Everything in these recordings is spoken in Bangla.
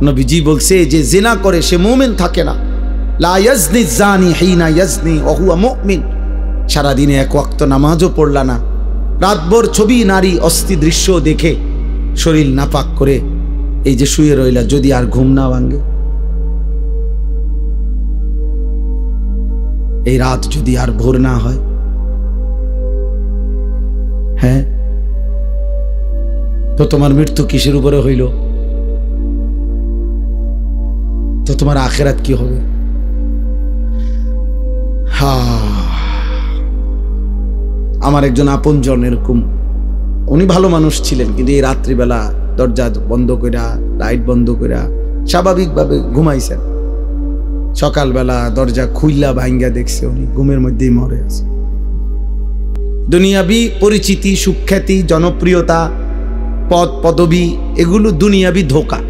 নবীজি বলছে যে জিনা করে সে মুমিন থাকে না। লা ইয়াজনি জানি হিনা ইয়াজনি ওয়া হুয়া মুমিন। সারাদিনে এক ওয়াক্ত নামাজও পড়লা না, রাতভর ছবি নারী অস্থি দৃশ্য দেখে শরীর নাপাক করে এই যে শুয়ে রইলা, যদি আর ঘুম না ভাঙে, এই রাত যদি আর ভোর না হয়, হ্যাঁ, তো তোমার মৃত্যু কিসের উপরে হইল? তো তোমার আখিরাত কি হবে? আমার একজন আপনজন এরকম, উনি ভালো মানুষ ছিলেন, কিন্তু এই রাত্রিবেলা দরজা বন্ধ কইরা লাইট বন্ধ কইরা স্বাভাবিকভাবে ঘুমাইছেন। সকালবেলা দরজা খুইলা ভাঙ্গা দেখছে উনি ঘুমের মধ্যেই মরে আছে। দুনিয়াবি পরিচিতি, সুখ্যাতি, জনপ্রিয়তা, পদ পদবি, এগুলো দুনিয়াবি ধোঁকা।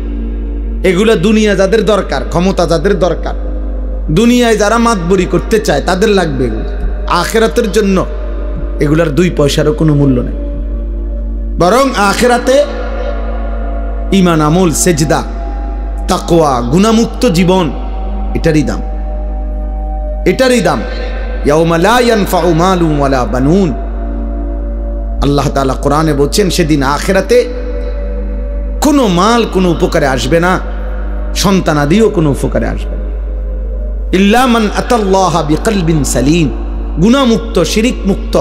এগুলো দুনিয়া যাদের দরকার, ক্ষমতা যাদের দরকার, দুনিয়ায় যারা মাতবরি করতে চায় তাদের লাগবে এগুলো। আখিরাতের জন্য এগুলার 2 পয়সারও কোনো মূল্য নেই। বরং আখিরাতে ঈমান, আমল, সেজদা, তাকওয়া, গুনাহমুক্ত জীবন, এটারই দাম, এটারই দাম। ইয়াউমা লা ইয়ানফাউ মালুন ওয়ালা বানুন। আল্লাহ তাআলা কোরআনে বলছেন সেদিন আখিরাতে কোনো মাল কোনো উপকারে আসবে না, সন্তানাদিও কোনো উপকারে আসবে না। ইল্লা মান আতাল্লাহা বিকলবিন সালিম। গুনাহমুক্ত, শিরিক মুক্ত,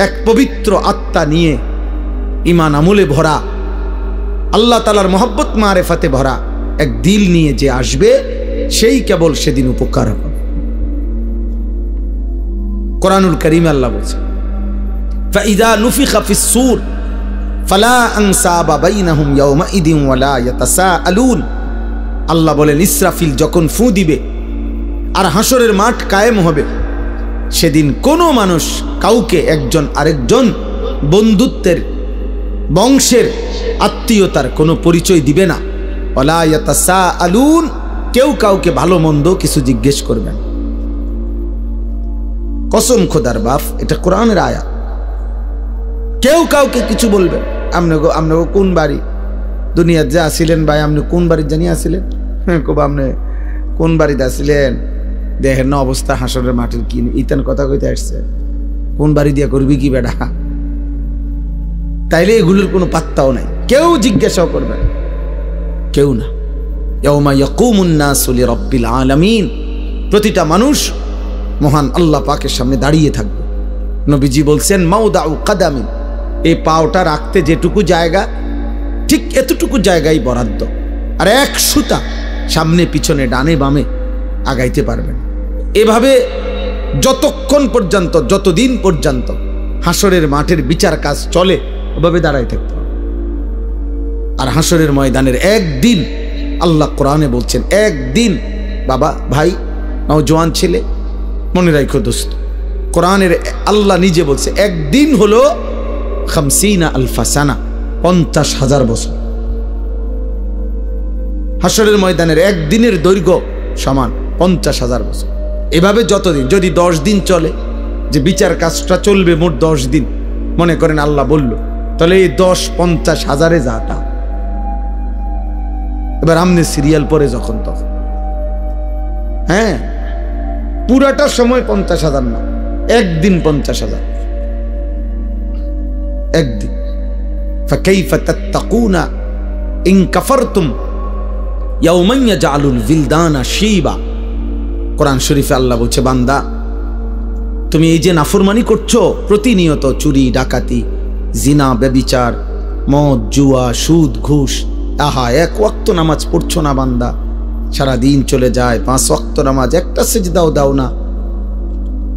এক পবিত্র আত্মা নিয়ে, ঈমান আমলে ভরা, আল্লাহ তাআলার মহব্বত মারেফাতে ভরা এক দিল নিয়ে যে আসবে, সেই কেবল সেদিন উপকার হবে। কোরআনুল কারীমে আল্লাহ বলছে ফাইযা নুফিখা ফিস সূর ফালা আনসাবা বাইনাহুম ইয়াওমাইদিন ওয়ালা ইয়াতাসাআলুন। আল্লাহ বলেন ইসরাফিল যখন ফু দিবে আর হাসরের মাঠ কায়েম হবে, সেদিন কোনো মানুষ কাউকে একজন আরেকজন বন্ধুত্বের, বংশের, আত্মীয়তার কোনো পরিচয় দিবে না। ওয়ালা ইয়াতাসাআলুন, কেউ কাউকে ভালো মন্দ কিছু জিজ্ঞেস করবে না। কসম খোদার বাপ, এটা কোরআনের আয়াত। কেউ কাউকে কিছু বলবে, আপনাকে কোন বাড়ি দুনিয়ার যে আসিলেন ভাই, আপনি কোন বাড়ির জানিয়ে আসিলেন? হ্যাঁ, কব আপনি কোন বাড়িতে আসিলেন? দেখেন না অবস্থা হাসরের মাঠের, কি ইতান কথা কইতে আসছে, কোন বাড়ি দিয়া করবি কি বেড়া? তাইলে এগুলোর কোনো পাত্তাও নাই, কেউ জিজ্ঞাসাও করবে না, কেউ না। ইয়াউমা ইয়াকুমুন নাসু লিরাব্বিল আলামিন। প্রতিটা মানুষ মহান আল্লাহ পাকের সামনে দাঁড়িয়ে থাকবে। নবীজি বলছেন মাউদাউ কাদামিন, এই পাওটা রাখতে যেটুকু জায়গা, ঠিক এতটুকু জায়গায় বরাদ্দ, আর এক সুতা সামনে পিছনে ডানে বামে আগাইতে পারবে না। এভাবে যতক্ষণ পর্যন্ত, যতদিন পর্যন্ত হাসরের মাঠের বিচার কাজ চলে, ওভাবে দাঁড়াই থাকতে হবে। আর হাসরের ময়দানের একদিন, আল্লাহ কোরআনে বলছেন একদিন, বাবা, ভাই, নওজোয়ান ছেলে, মনে রাখো দোস্ত, কোরআনের আল্লাহ নিজে বলছে একদিন হলো 50 আলফা সানা, 50,000 বছর। হাসরের ময়দানের একদিনের দৈর্ঘ্য সমান 50,000 বছর। এভাবে যতদিন, যদি 10 দিন চলে, যে বিচার কাজটা চলবে মোট 10 দিন, মনে করেন আল্লাহ বলল, তাহলে এই 10 50,000-এ যাটা। এবার আমনে সিরিয়াল পরে যখন তখন, হ্যাঁ, পুরাটা সময় 50,000 না, একদিন 50,000, একদিন। ফাকাইফা তাত্তাকুনা ইন কাফারতুম ইয়াওমান ইয়াজআলুল বিলদানা শিবা। কোরআন শরীফে আল্লাহ বলছে, বান্দা তুমি এই যে নাফরমানি করছো, প্রতিনিয়ত চুরি, ডাকাতি, জিনা, ব্যভিচার, মদ, জুয়া, সুদ, ঘুষ, আহা, এক ওয়াক্ত নামাজ পড়ছো না বান্দা, সারা দিন চলে যায়, 5 ওয়াক্ত নামাজ, একটা সিজদাও দাও না,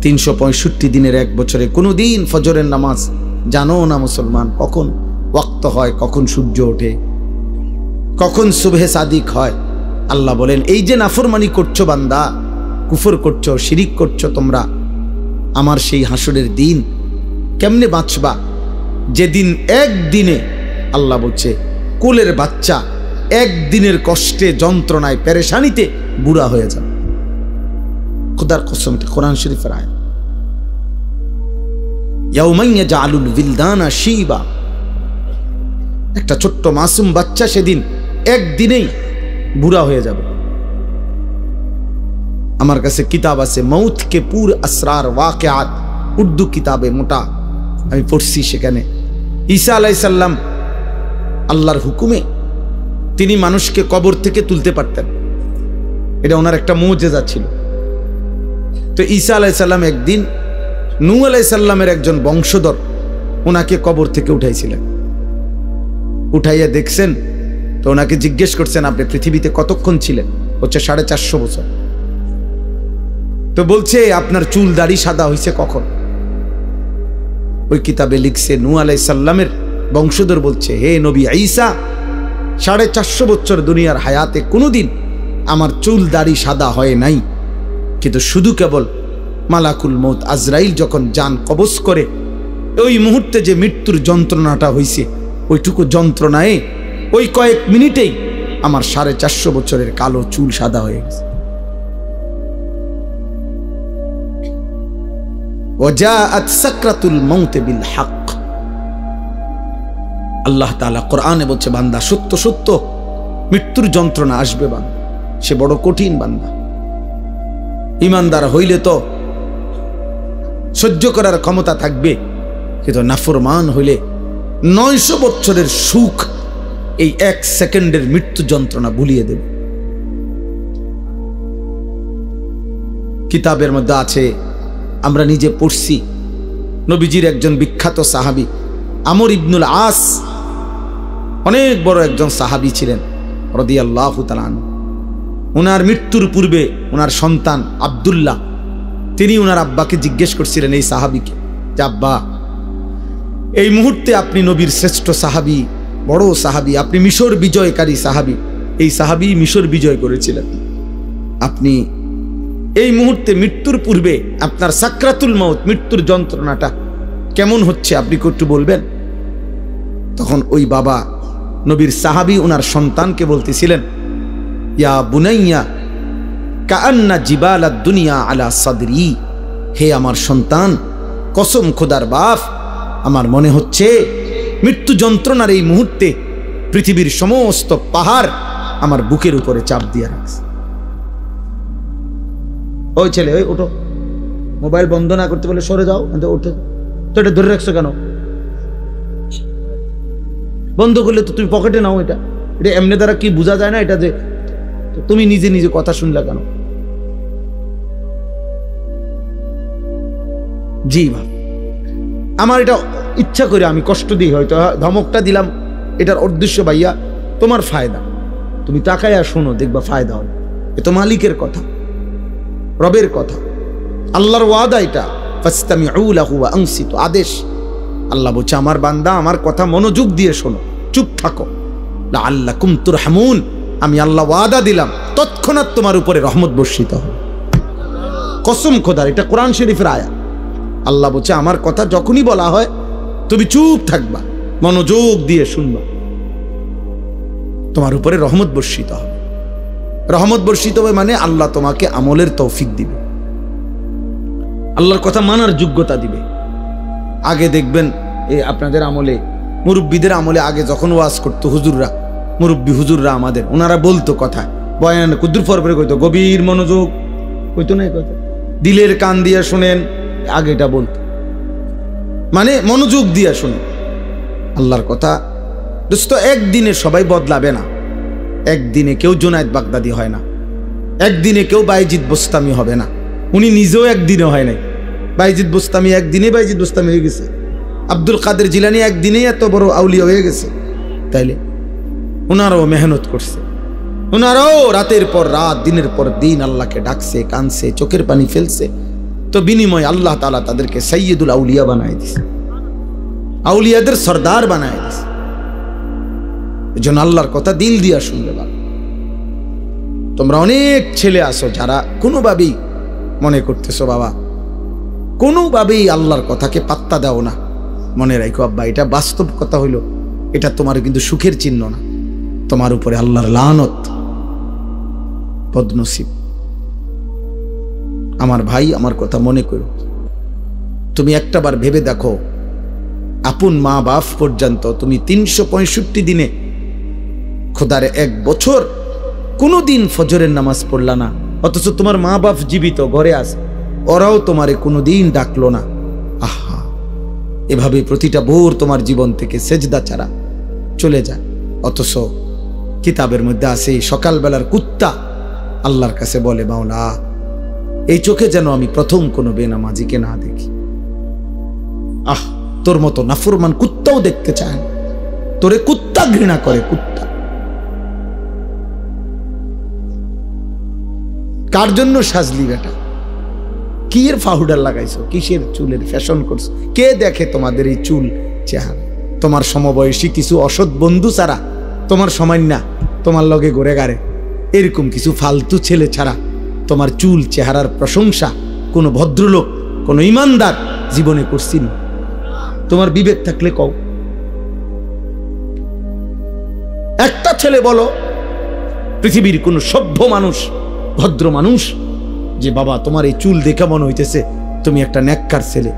365 দিনের এক বছরে কোনো দিন ফজরের নামাজ জানো না মুসলমান, কখন ওয়াক্ত হয়, কখন সূর্য ওঠে, কখন সুবহে সাদিক হয়। আল্লাহ বলেন এই যে নাফরমানি করছো বান্দা, কুফর করছো, শিরিক করছো তোমরা, আমার সেই হাসরের দিন কেমনে বাঁচবা? যেদিন একদিনে, আল্লাহ বলছে কোলের বাচ্চা একদিনের কষ্টে, যন্ত্রণায়, পেরেশানিতে বুড়া হয়ে যাবে। খোদার কসম, কোরআন শরীফের আয়াত। ইয়াউমান ইয়াজআলুল বিলদানা শিবা, একটা ছোট্ট মাসুম বাচ্চা সেদিন একদিনেই বুড়া হয়ে যাবে। আমার কাছে কিতাব আছে মৌত কে পুর আসরার ওয়াকিয়াত, উর্দু কিতাবে মোটা, আমি পড়ছি। সেখানে ঈসা আলাইহিস সালাম আল্লাহর হুকুমে তিনি মানুষকে কবর থেকে তুলতে পারতেন, এটা ওনার একটা মুজিজা ছিল। তো ঈসা আলাইহিস সালাম একদিন নূহ আলাইহিস সালামের একজন বংশধর ওনাকে কবর থেকে উঠাইছিলেন। উঠাইয়া দেখছেন, তো ওনাকে জিজ্ঞেস করছেন আপনি পৃথিবীতে কতক্ষণ ছিলেন? হচ্ছে 450 বছর। তো বলছে আপনার চুল দাড়ি সাদা হয়েছে কখন? ওই কিতাবে লিখছে নূহ আলাইহিস সালামের বংশধর বলছে, হে নবী ঈসা, 450 বছর দুনিয়ার হায়াতে কোনোদিন আমার চুল দাড়ি সাদা হয় নাই, কিন্তু শুধু কেবল মালাকুল মউত আজরাইল যখন জান কবজ করে ওই মুহূর্তে যে মৃত্যুর যন্ত্রণাটা হয়েছে, ওইটুকু যন্ত্রণায় ওই কয়েক মিনিটেই আমার 450 বছরের কালো চুল সাদা হয়ে গেছে। ওয়াজাআত সাকরাতুল মাউত বিল হক। আল্লাহ তাআলা কোরআনে বলছে, বান্দা সত্য সত্য মৃত্যুর যন্ত্রণা আসবে বান্দা, সে বড় কঠিন বান্দা। ঈমানদার হইলে তো সহ্য করার ক্ষমতা থাকবে, কিন্তু নাফরমান হইলে 900 বছরের সুখ এই 1 সেকেন্ডের মৃত্যু যন্ত্রণা ভুলিয়ে দেবে। কিতাবের মধ্যে আছে, আমরা নিজে পড়ছি, নবীজির একজন বিখ্যাত সাহাবী আমর ইবনুল আস, অনেক বড় একজন সাহাবী ছিলেন রাদিয়াল্লাহু তাআলা আনহু। ওনার মৃত্যুর পূর্বে ওনার সন্তান আব্দুল্লাহ, তিনি ওনার আব্বাকে জিজ্ঞেস করছিলেন, এই সাহাবীকে, যে আব্বা, এই মুহূর্তে আপনি নবীর শ্রেষ্ঠ সাহাবী, বড় সাহাবী, আপনি মিশর বিজয়কারী সাহাবী, এই সাহাবী মিশর বিজয় করেছিলেন, আপনি এই মুহূর্তে মৃত্যুর পূর্বে আপনার সাকরাতুল মাউত, মৃত্যুর যন্ত্রণাটা কেমন হচ্ছে আপনি একটু বলবেন? তখন ওই বাবা নবীর সাহাবী ওনার সন্তানকে বলতেছিলেন, ইয়া বুনাইয়া কাআন্না জিবালাদ দুনিয়া আলা সাদরি, হে আমার সন্তান, কসম খোদার বাপ, আমার মনে হচ্ছে মৃত্যু যন্ত্রণার এই মুহূর্তে পৃথিবীর সমস্ত পাহাড় আমার বুকের উপরে চাপ দিয়ে রাখছে। ওই ছেলে, ওই ওঠো, মোবাইল বন্ধ না করতে বলে সরে যাও, ওঠে। তো এটা ধরে রাখছো কেন? বন্ধ করলে তো তুমি পকেটে নাও, এটা এটা এমনি দ্বারা কি বোঝা যায় না এটা যে তুমি নিজে নিজে কথা শুনলা কেন? জি ভাব, আমার এটা ইচ্ছা করে আমি কষ্ট দিই, হয়তো ধমকটা দিলাম, এটার উদ্দেশ্য ভাইয়া তোমার ফায়দা, তুমি তাকায়া শোনো, দেখবা ফায়দা হবে। এ তো মালিকের কথা, রবের কথা, আল্লাহর ওয়াদা, এটা ফাসতামিউ লাহু ওয়া আনসিতু, আদেশ। আল্লাহ বলছে, আমার বান্দা আমার কথা মনোযোগ দিয়ে শোনো, চুপ থাকো, লাআল্লাকুম তুরহামুন, আমি আল্লাহ ওয়াদা দিলাম তৎক্ষণাৎ তোমার উপরে রহমত বর্ষিত হবে। কসম খোদার, এটা কোরআন শরীফের আয়াত। আল্লাহ বলছে, আমার কথা যখনই বলা হয় তুমি চুপ থাকবা, মনোযোগ দিয়ে শুনবা, তোমার উপরে রহমত বর্ষিত হবে। রহমত বর্ষিত হবে মানে আল্লাহ তোমাকে আমলের তৌফিক দিবে, আল্লাহর কথা মানার যোগ্যতা দিবে। আগে দেখবেন আপনাদের আমলে, মুরব্বীদের আমলে, আগে যখন ওয়াজ করতো হুজুররা, মুরব্বী হুজুররা আমাদের, ওনারা বলতো কথা, বয়ান কুদ্দুর পরে কইতো, গভীর মনোযোগ, কইতো না কথা, দিলের কান দিয়ে শোনেন, আগে এটা বলতো, মানে মনোযোগ দিয়ে শোনেন আল্লাহর কথা। দোস্ত, একদিনে সবাই বদলাবে না, একদিনে কেউ জুনায়েদ বাগদাদি হয় না, একদিনে কেউ বাইজিদ বোস্তামি হবে না, উনি নিজেও একদিনে হয় নাই। বাইজিদ বোস্তামি একদিনে বাইজিদ বোস্তামি হয়ে গেছে, আব্দুল কাদের জিলানী একদিনেই এত বড় আউলিয়া হয়ে গেছে, তাইলে ওনারাও মেহনত করছে, ওনারাও রাতের পর রাত, দিনের পর দিন আল্লাহকে ডাকছে, কানছে, চোখের পানি ফেলছে, তো বিনিময় আল্লাহ তাআলা তাদেরকে সাইয়্যিদুল আউলিয়া বানায় দিছে, আউলিয়াদের সর্দার বানায় দিছে। এজন্য আল্লাহর কথা দিল দিয়া শুনবে। তোমরা অনেক ছেলে আসো যারা কোনোভাবেই মনে করতেছো বাবা, কোনোভাবেই আল্লাহর কথাকে পাত্তা দাও না, মনে রাখো আব্বা, এটা বাস্তব কথা হইল, এটা তোমার কিন্তু সুখের চিহ্ন না, তোমার উপরে আল্লাহর লানত, বদনসিব। আমার ভাই, আমার কথা মনে করো, তুমি একটাবার ভেবে দেখো, আপন মা বাপ পর্যন্ত তুমি 365 দিনে, খোদার 1 বছর কোনোদিন ফজরের নামাজ পড়লা না, অথচ তোমার মা বাপ জীবিত ঘরে আছে, ওরাও তোমারে কোনোদিন ডাকলো না। আহা, এভাবে প্রতিটা ভোর তোমার জীবন থেকে সেজদা ছাড়া চলে যায়। অথচ কিতাবের মধ্যে আছে সকালবেলার কুত্তা আল্লাহর কাছে বলে, মাওলা এই চোখে যেন আমি প্রথম কোনো বেনামাজিকে না দেখি। আহ, তোর মতো নাফরমান কুত্তাও দেখতে চায় না, তোরে কুত্তা ঘৃণা করে, কুত্তা। কার জন্য সাজলি বেটা? কি এর পাউডার লাগাইছো, কিসের চুলের ফ্যাশন করছো? কে দেখে তোমাদের এই চুল চেহারা? তোমার সমবয়সী কিছু অসৎ বন্ধু ছাড়া, তোমার সময় না তোমার লগে ঘুরে গাড়ে এরকম কিছু ফালতু ছেলে ছাড়া তোমার চুল চেহারার প্রশংসা কোনো ভদ্রলোক, কোনো ইমানদার জীবনে করছিল? তোমার বিবেক থাকলে কও। একটা ছেলে বলো পৃথিবীর কোন সভ্য মানুষ, ভদ্র মানুষ, যে বাবা তোমার এই চুল দেখে মনে হইতেছে তুমি একটা নেককার ছেলে,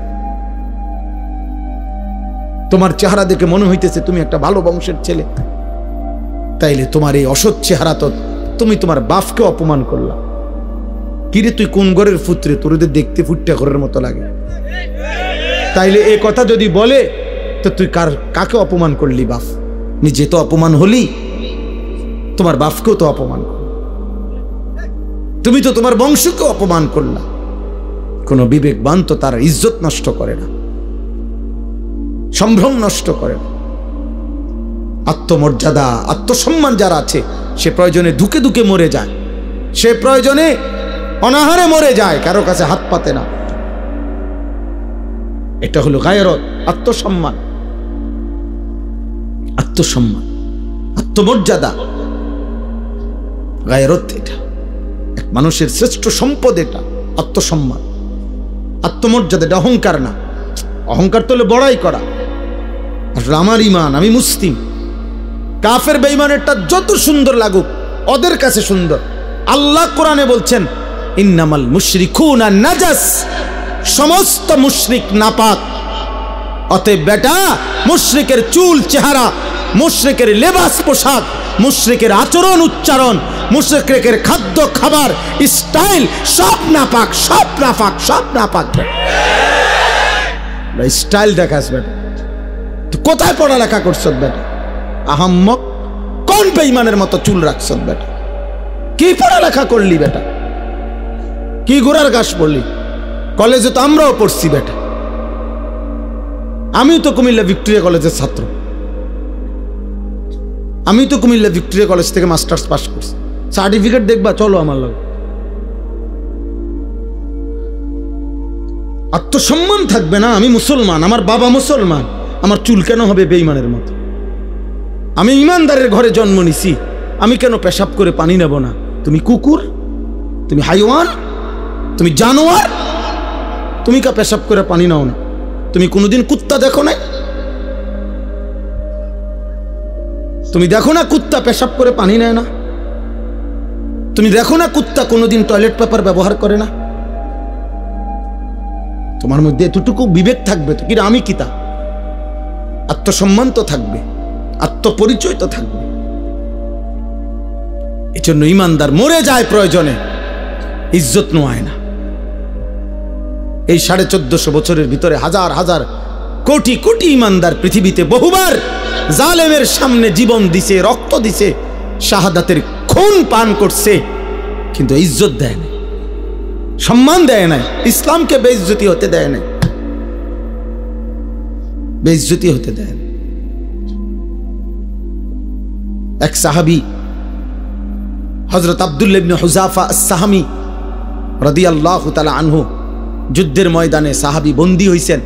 তোমার চেহারা দেখে মনে হইতেছে তুমি একটা ভালো বংশের ছেলে, তাইলে তোমার এই অসৎ চেহারা তো তুমি তোমার বাপকে অপমান করলা। কিরে তুই কোন ঘরের পুত্রে, তোর দেখতে ফুটটা ঘরের মতো লাগে? তাইলে এই কথা যদি বলে তো তুই কাকে অপমান করলি? বাপ নিজে তো অপমান হলি, তোমার বাপকেও তো অপমান করলি, তুমি তো তোমার বংশকে অপমান করলা। কোন বিবেকবান তো তার ইজ্জত নষ্ট করে না, সম্ভ্রম নষ্ট করে না। আত্মমর্যাদা, আত্মসম্মান যারা আছে সে প্রয়োজনে ধুকে ধুকে মরে যায়, সে প্রয়োজনে অনাহারে মরে যায়, কারো কাছে হাত পাতে না। এটা হলো গায়রত, আত্মসম্মান, আত্মসম্মান, আত্মমর্যাদা, গায়রত। এটা এক মানুষের শ্রেষ্ঠ সম্পদ, এটা আত্মসম্মান, আত্মমর্যাদা। এটা অহংকার না। অহংকার তো হলো বড়াই করা। আসলে আমার ইমান, আমি মুসলিম। কাফের বেঈমানেরটা যত সুন্দর লাগুক ওদের কাছে সুন্দর। আল্লাহ কোরআনে বলছেন ইন্নামাল মুশরিকুনা নাজাস, সমস্ত মুশরিক নাপাক। অতএব বেটা, মুশরিকের চুল চেহারা, মুশরিকের লেবাস পোশাক, মুশরিকের আচরণ উচ্চারণ, মুশরিকের খাদ্য খাবার স্টাইল সব নাপাক, সব নাপাক, সব নাপাক। স্টাইল দেখাস বেটা, তুই কোথায় পড়ালেখা করছ বেটা? আহাম্মক, কোন বেঈমানের মতো চুল রাখছ বেটা? কি পড়ালেখা করলি বেটা? কি গোড়ার ঘাস পড়লি? কলেজে তো আমরাও পড়ছি বেটা। আমি তো কুমিল্লা ভিক্টোরিয়া কলেজের ছাত্র, আমি তো কুমিল্লা ভিক্টোরিয়া কলেজ থেকে মাস্টার্স পাস করছি। সার্টিফিকেট দেখবা, চলো আমার লগে। আত্মসম্মান থাকবে না? আমি মুসলমান, আমার বাবা মুসলমান, আমার চুল কেন হবে বেঈমানের মতো? আমি ইমানদারের ঘরে জন্ম নিছি, আমি কেন পেশাব করে পানি নেব না? তুমি কুকুর, তুমি হাইওয়ান, তুমি জানোয়ার, তুমি কা পেশাব করে পানি নাও না? তুমি কোনোদিন কুত্তা দেখো না? তুমি দেখো না কুত্তা পেশাব করে পানি নেয় না? তুমি দেখো না কুত্তা কোনোদিন টয়লেট পেপার ব্যবহার করে না? তোমার মধ্যে এতটুকু বিবেক থাকবে তো, কিন্তু আমি কিতা? আত্মসম্মান তো থাকবে, আত্মপরিচয় তো থাকবে। এই জন্য ইমানদার মরে যায় প্রয়োজনে, ইজ্জত নোয়ায় না। এই 1450 বছরের ভিতরে হাজার হাজার কোটি কোটি ইমানদার পৃথিবীতে বহুবার জালেমের সামনে জীবন দিছে, রক্ত দিছে, শাহাদাতের খুন পান করছে, কিন্তু ইজ্জত দেয় না, সম্মান দেয় না, ইসলামকে বেইজ্জতি হতে দেয় না, বেইজ্জতি হতে দেয় না। এক সাহাবী হযরত আব্দুল্লাহ ইবনে হুযাফা আস-সাহামী রাদিয়াল্লাহু তাআলা আনহু, যুদ্ধের ময়দানে সাহাবী বন্দী হইছেন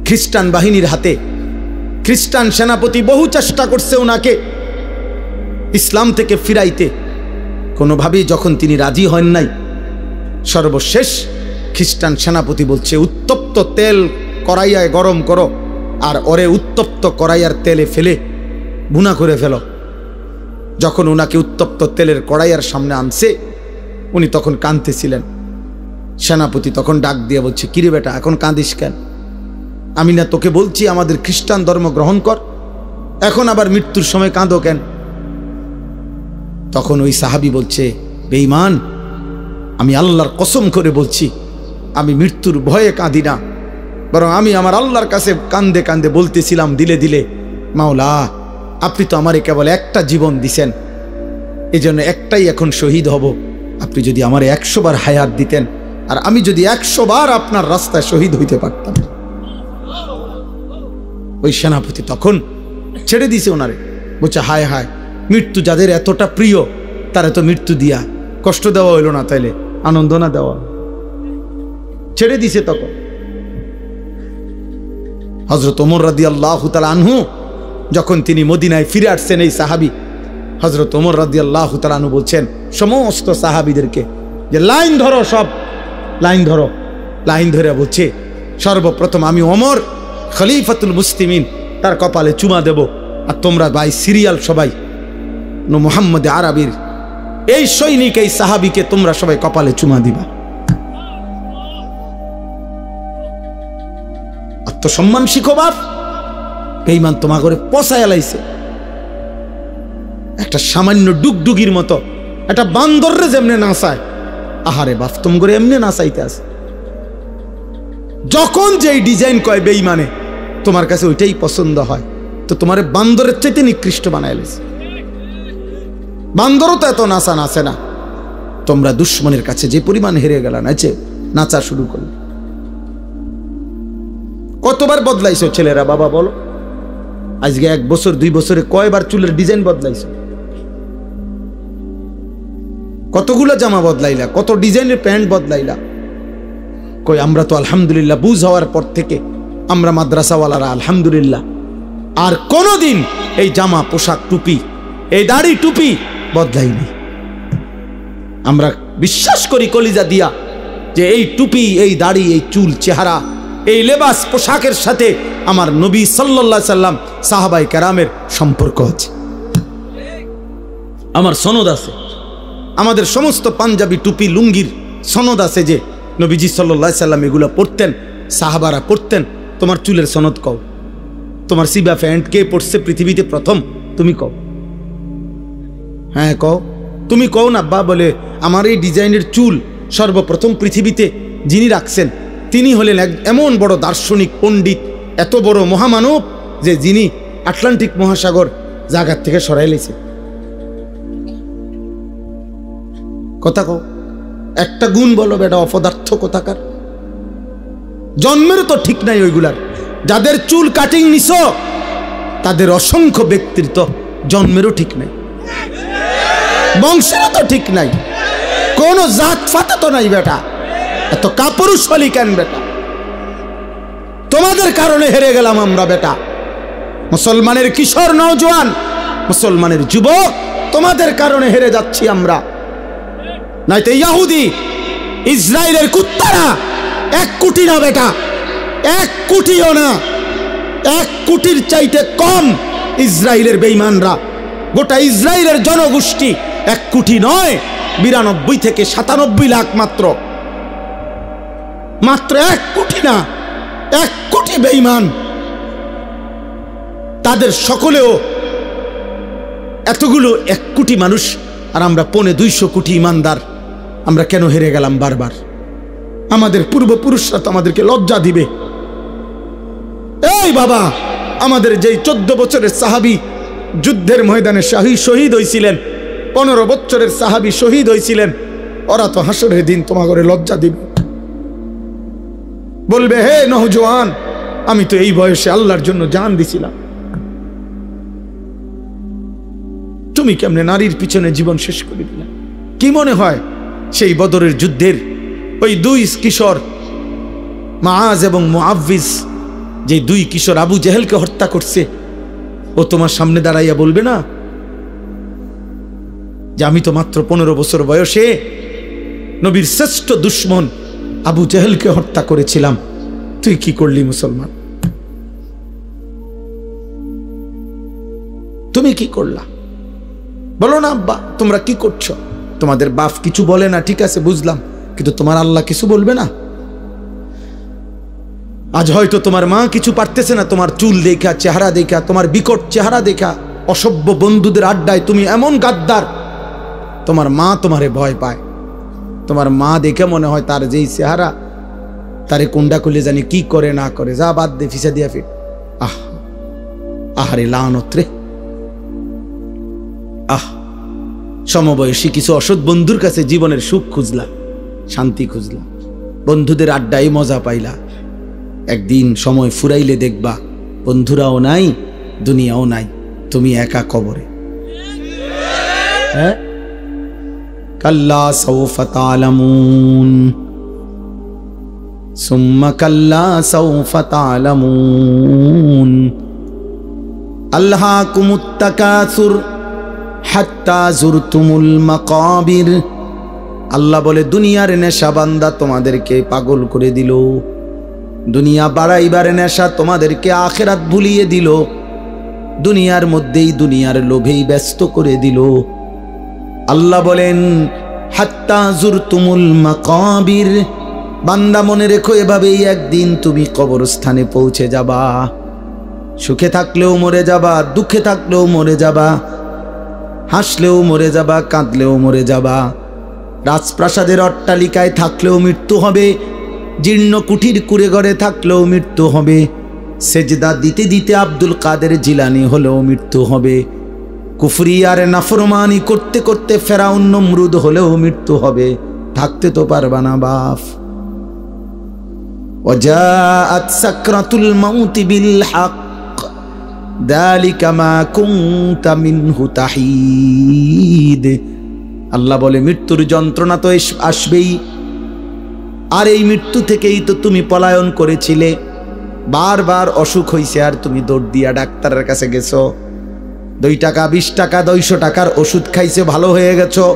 খ্রিস্টান বাহিনীর হাতে। খ্রিস্টান সেনাপতি বহু চেষ্টা করছে ওনাকে ইসলাম থেকে ফিরাইতে, কোনোভাবেই যখন তিনি রাজি হন নাই, সর্বশেষ খ্রিস্টান সেনাপতি বলছে উত্তপ্ত তেল কড়াইয়ায় গরম করো, আর ওরে উত্তপ্ত কড়াইয়ার তেলে ফেলে ভুনা করে ফেলো। যখন ওনাকে উত্তপ্ত তেলের কড়াইয়ার সামনে আনছে, উনি তখন কাঁদতেছিলেন। সেনাপতি তখন ডাক দিয়ে বলছে, কিরে বেটা, এখন কাঁদিস কেন? আমি না তোকে বলছি আমাদের খ্রিস্টান ধর্ম গ্রহণ কর, এখন আবার মৃত্যুর সময় কাঁদো কেন? তখন ওই সাহাবী বলছে, বেঈমান, আমি আল্লাহর কসম করে বলছি, আমি মৃত্যুর ভয়ে কাঁদি না, বরং আমি আমার আল্লাহর কাছে কান্দে কান্দে বলতেছিলাম দিলে দিলে, মাওলা, আপনি তো আমারে কেবল একটা জীবন দিছেন, এজন্য একটাই এখন শহীদ হব। আপনি যদি আমার 100 বার হায়াত দিতেন, আর আমি যদি 100 বার আপনার রাস্তায় শহীদ হইতে পারতাম। ওই সেনাপতি তখন ছেড়ে দিছে ওনারে, বলছে, হায় হায়, মৃত্যু যাদের এতটা প্রিয় তারা তো মৃত্যু দিয়া কষ্ট দেওয়া হইল না, তাইলে আনন্দ না দেওয়া, ছেড়ে দিছে। তখন হযরত ওমর রাদিয়াল্লাহু তাআলা আনহু যখন তিনি মদিনায় ফিরে আসছেন, এই সাহাবী হযরত ওমর রাদিয়াল্লাহু তাআলা আনহু বলছেন সমস্ত সাহাবীদেরকে যে লাইন ধরো, সব লাইন ধরো। লাইন ধরে বলছে, সর্বপ্রথম আমি ওমর খলিফাতুল মুসলিমিন তার কপালে চুমা দেব, আর তোমরা ভাই সিরিয়াল সবাই মুহাম্মদ আরবির এই সৈনিক, এই সাহাবীকে তোমরা সবাই কপালে চুমা দিবা। আত্মসম্মান শিখো বাপ। বেঈমান তোমা করে পচায় লাইছে, একটা সামান্য ডুগডুগির মতো, একটা বান্দররে যেমনে নাচায়, আহারে বাপ তুম করে এমনি নাচাইতে আছে। যখন যেই ডিজাইন কয় বেঈমানে, তোমার কাছে ওইটাই পছন্দ হয়, তো তোমার বান্দরের চাইতে নিকৃষ্ট বানায় লাইছে। বান্দরও তো এত নাচা নাচে না। তোমরা দুশ্মনের কাছে যে পরিমাণ হেরে গেল, নাচে নাচা শুরু করল। কতবার বদলাইছো ছেলেরা বাবা বলো? আজকে 1 বছর 2 বছরে কয়বার চুলের ডিজাইন বদলাইছো? কতগুলো জামা বদলাইলা, কত ডিজাইনের প্যান্ট বদলাইলা? কই আমরা তো আলহামদুলিল্লাহ বুঝ হওয়ার পর থেকে আমরা মাদ্রাসাওয়ালারা আলহামদুলিল্লাহ আর কোনোদিন এই জামা পোশাক টুপি, এই দাড়ি টুপি বদলাইনি। আমরা বিশ্বাস করি কলিজা দিয়া যে এই টুপি, এই দাড়ি, এই চুল, চেহারা, এই লেবাস পোশাকের সাথে আমার নবী সাল্লাল্লাহু আলাইহি সাল্লাম, সাহাবাই কেরামের সম্পর্ক আছে। আমার সনদ আছে, আমাদের সমস্ত পাঞ্জাবি টুপি লুঙ্গির সনদ আছে যে নবীজি সাল্লাল্লাহু আলাইহি সাল্লাম এগুলো পরতেন, সাহাবারা পরতেন। তোমার চুলের সনদ কও, তোমার সিবা প্যান্ট কে পড়ছে পৃথিবীতে প্রথম? তুমি কও। হ্যাঁ কও, তুমি কও না আব্বা। বলে আমার এই ডিজাইনের চুল সর্বপ্রথম পৃথিবীতে যিনি রাখছেন তিনি হলেন এমন বড় দার্শনিক পণ্ডিত, এত বড় মহামানব যে যিনি আটলান্টিক মহাসাগর জায়গার থেকে সরাই লেছে। কথা কও, একটা গুণ বলো বেটা, অপদার্থ কোথাকার। জন্মেরও তো ঠিক নাই ওইগুলার। যাদের চুল কাটিং নিছ তাদের অসংখ্য ব্যক্তিত্ব জন্মেরও ঠিক নাই, বংশেরও তো ঠিক নাই, কোন জাত ফাতে তো নাই বেটা। এত কাপুরুষ হলি কেন বেটা? তোমাদের কারণে হেরে গেলাম আমরা বেটা। মুসলমানের কিশোর নওজোয়ান, মুসলমানের যুবক, তোমাদের কারণে হেরে যাচ্ছি আমরা। নাইতে ইহুদি ইসরায়েলের কুত্তারা 1 কোটি না বেটা, 1 কোটিও না, 1 কোটির চাইতে কম ইসরায়েলের বেঈমানরা। গোটা ইসরায়েলের জনগোষ্ঠী 1 কোটি নয়, 92 থেকে 97 লাখ মাত্র। মাত্র 1 কোটি না, 1 কোটি বেঈমান। তাদের সকলেও এতগুলো 1 কোটি মানুষ, আর আমরা 250 কোটি ইমানদার। আমরা কেন হেরে গেলাম বারবার? আমাদের পূর্বপুরুষরা তো আমাদেরকে লজ্জা দিবে। এই বাবা, আমাদের যেই 14 বছরের সাহাবী যুদ্ধের ময়দানে শহীদ হয়েছিলেন, 15 বছরের সাহাবী শহীদ হয়েছিলেন, ওরা তো হাসরের দিন তোমাকে লজ্জা দিবে। বলবে, হে নওজোয়ান, আমি তো এই বয়সে আল্লাহর জন্য জান দিছিলাম, তুমি কেমনে নারীর পিছনে জীবন শেষ করে দিলা? কি মনে হয় সেই বদরের যুদ্ধের ওই 2 কিশোর মুআজ এবং মুআওয়িজ, যে 2 কিশোর আবু জেহেলকে হত্যা করছে, ও তোমার সামনে দাঁড়াইয়া বলবে না যে আমি তো মাত্র 15 বছর বয়সে নবীর শ্রেষ্ঠ দুশ্মন আবু জেহেলকে হত্যা করেছিলাম, তুই কি করলি মুসলমান? তুমি কি করলা? বলো না আব্বা, তোমরা কি করছো? তোমাদের বাপ কিছু বলে না, ঠিক আছে বুঝলাম, কিন্তু তোমার আল্লাহ কিছু বলবে না? আজ হয়তো তোমার মা কিছু পারতেছে না, তোমার চুল দেখা, চেহারা দেখা, তোমার বিকট চেহারা দেখা, অসভ্য বন্ধুদের আড্ডায় তুমি এমন গাদ্দার, তোমার মা তোমারে ভয় পায়, তোমার মা দেখে মনে হয় তার যেই চেহারা, তারে কুন্ডা খুলে জানি কি করে না করে, যা বাদ দে, ফিসা দিয়া ফিট। আহারে লানত রে। সমবয়সী কিছু অসৎ বন্ধুর কাছে জীবনের সুখ খুঁজলা, শান্তি খুঁজলা, বন্ধুদের আড্ডায় মজা পাইলা। একদিন সময় ফুরাইলে দেখবা বন্ধুরাও নাই, দুনিয়াও নাই, তুমি একা কবরে। হ্যাঁ, কাল্লা সাউফা তা'লামুন সুম্মা কাল্লা সাউফা তা'লামুন আলহাকুমুত তাকাসুর হাত্তা যুরতুমুল মাকাবির। আল্লাহ বলে দুনিয়ার নেশা বান্দা তোমাদেরকে পাগল করে দিল, দুনিয়া বাড়াইবার নেশা তোমাদেরকে আখিরাত ভুলিয়ে দিল, দুনিয়ার মধ্যেই দুনিয়ার লোভেই ব্যস্ত করে দিল। আল্লাহ বলেন হাত্তা যুরতুমুল মাকাবির, বান্দা মনে রেখো এভাবেই একদিন তুমি কবরস্থানে পৌঁছে যাবা। সুখে থাকলেও মরে যাবা, দুঃখে থাকলেও মরে যাবা, হাসলেও মরে যাবা, কাঁদলেও মরে যাবা। রাজপ্রাসাদের অট্টালিকায় থাকলেও মৃত্যু হবে, জীর্ণ কুঠির কুড়ে ঘরে থাকলেও মৃত্যু হবে, সেজদা দিতে দিতে আব্দুল কাদের জিলানি হলেও মৃত্যু হবে, কুফরি আর নাফরমানি করতে করতে ফেরাউন নমরুদ হলেও মৃত্যু হবে। থাকতে তো পারবা না বাপ। ওয়াজাআত সাকরাতুল মাউতি বিল হক যালিকা মা কুনতা মিনহু তাহিদ। আল্লাহ বলে মৃত্যুর যন্ত্রণা তো আসবেই, আর এই মৃত্যু থেকেই তো তুমি পলায়ন করেছিলে। বারবার অসুখ হইছে আর তুমি দৌড় দিয়া ডাক্তারের কাছে গেছো, 2 টাকা 20 টাকা 200 টাকার ওষুধ খাইছে, ভালো হয়ে গেছো।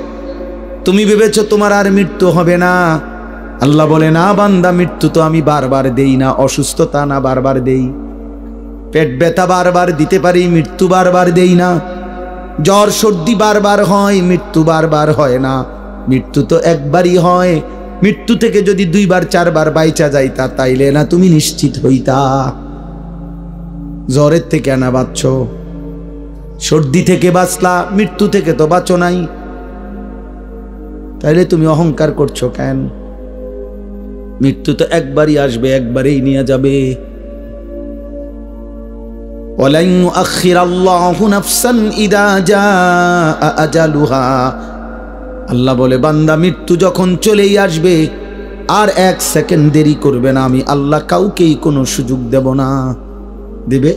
তুমি ভেবেছো তোমার আর মৃত্যু হবে না। আল্লাহ বলে না বান্দা, মৃত্যু তো আমি বারবার দেই না, অসুস্থতা না বারবার দেই, পেট ব্যথা বারবার দিতে পারি, মৃত্যু বারবার দেই না, জ্বর সর্দি বারবার হয়, মৃত্যু বারবার হয় না। মৃত্যু তো একবারই হয়। মৃত্যু থেকে যদি 2 বার 4 বার বাইচা যাইতা তাইলে না তুমি নিশ্চিত হইতা। জ্বরের থেকে না বাঁচছ, সর্দি থেকে বাঁচলা, মৃত্যু থেকে তো বাঁচো নাই, তাইলে তুমি অহংকার করছো কেন? মৃত্যু তো একবারই আসবে, একবারেই নিয়ে যাবে। ওয়ালান ইউআখিরাল্লাহু নাফসান ইযা জাআ আজালুহা। আল্লাহ বলে বান্দা মৃত্যু যখন চলেই আসবে আর 1 সেকেন্ড দেরি করবে না, আমি আল্লাহ কাউকেই কোনো সুযোগ দেব না। দেবে?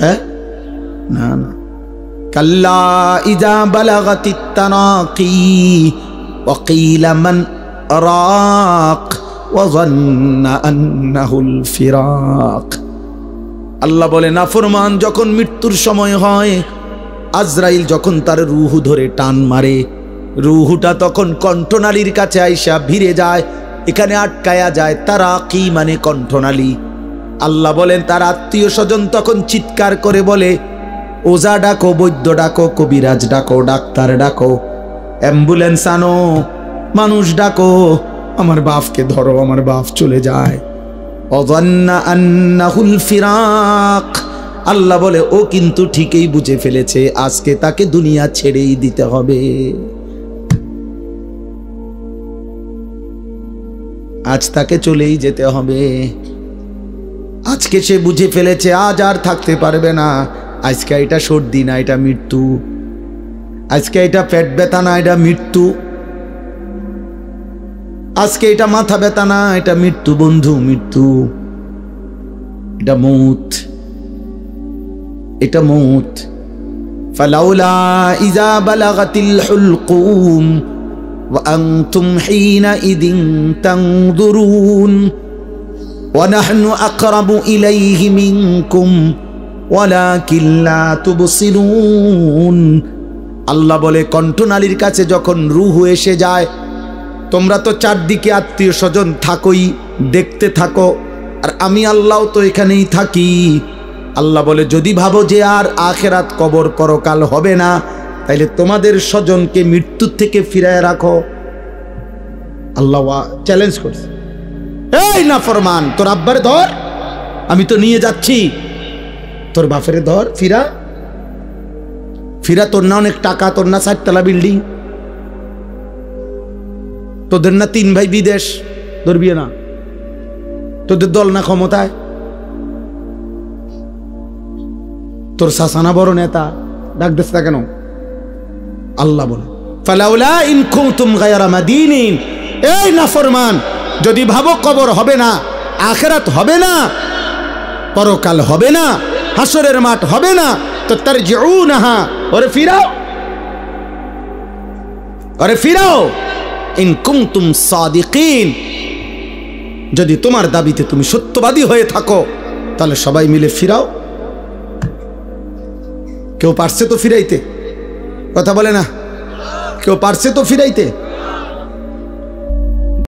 হ্যাঁ, না না। কাল্লা ইযা বালাগাতিত তানাকি ওয়া কিলা মান রাক ওয়া যান্না আন্নাহুল ফিরাক। আল্লাহ বলে নাফরমান যখন মৃত্যুর সময় হয়, আজরাইল যখন তার রূহ ধরে টান মারে, রূহটা তখন কণ্ঠনালীর কাছে আইসা ভিড়ে যায়, এখানে আটকায়া যায়। তারা কি মানে কণ্ঠনালী। আল্লাহ বলেন তার আত্মীয় স্বজন তখন চিৎকার করে বলে ওজা ডাকো, বৈদ্য ডাকো, কবিরাজ ডাকো, ডাক্তার ডাকো, অ্যাম্বুলেন্স আনো, মানুষ ডাকো, আমার বাপকে ধরো, আমার বাপ চলে যায়। অযান্না আন্নাহুল ফিরাক। আল্লাহ বলে ও কিন্তু ঠিকই বুঝে ফেলেছে আজকে তাকে দুনিয়া ছেড়েই দিতে হবে। আজ তাকে চলেই যেতে হবে। আজকে সে বুঝে ফেলেছে আজ আর থাকতে পারবে না। আজকে এটা সর্দি না, এটা মৃত্যু। আজকে এটা পেট ব্যথা না, এটা মৃত্যু। আজকে এটা মাথা ব্যথা না, এটা মৃত্যু বন্ধু, মৃত্যু। এটা মউত, এটা মউত। ফালাউলা ইযা বালাগাতিল হুলকুম ওয়া আনতুম হিনাইযিন তানজুরুন ওয়া নাহনু আকরাবু ইলাইহি মিনকুম ওয়ালাকিন লা তুবসিরুন। আল্লাহ বলে কণ্ঠনালীর কাছে যখন রূহ এসে যায়, তোমরা তো চারদিকে আত্মীয় স্বজন থাকোই, দেখতে থাকো, আর আমি আল্লাহ তো এখানেই থাকি। আল্লাহ বলে যদি ভাবো যে আর আখেরাত কবর পরকাল হবে না, তাইলে তোমাদের স্বজনকে মৃত্যুর থেকে ফিরায় রাখো। আল্লাহ চ্যালেঞ্জ করছে, এই নাফরমান, তোর আব্বার ধর, আমি তো নিয়ে যাচ্ছি, তোর বাপের ধর, ফিরা ফিরা। তোর না অনেক টাকা, তোর না 4 তলা বিল্ডিং, তোদের না 3 ভাই বিদেশ, ধরবি না? তোদের দল না ক্ষমতায়? তোর শাসানা বড় নেতা, ডাক দিস না কেন? আল্লাহ বলে ফালাউলা ইন কুনতুম গায়রা মাদিনিন, এই নাফরমান, যদি ভাবো কবর হবে না, আখিরাত হবে না, পরকাল হবে না, হাসরের মাঠ হবে না, তো তারজিউনাহা, ওরে ফিরাও, ওরে ফিরাও। ইন কুনতুম সাদিকিন, যদি তোমার দাবিতে তুমি সত্যবাদী হয়ে থাকো তাহলে সবাই মিলে ফিরাও। কেউ পারছে তো ফিরাইতে? কথা বলে না, কেউ পারছে তো ফিরাইতে?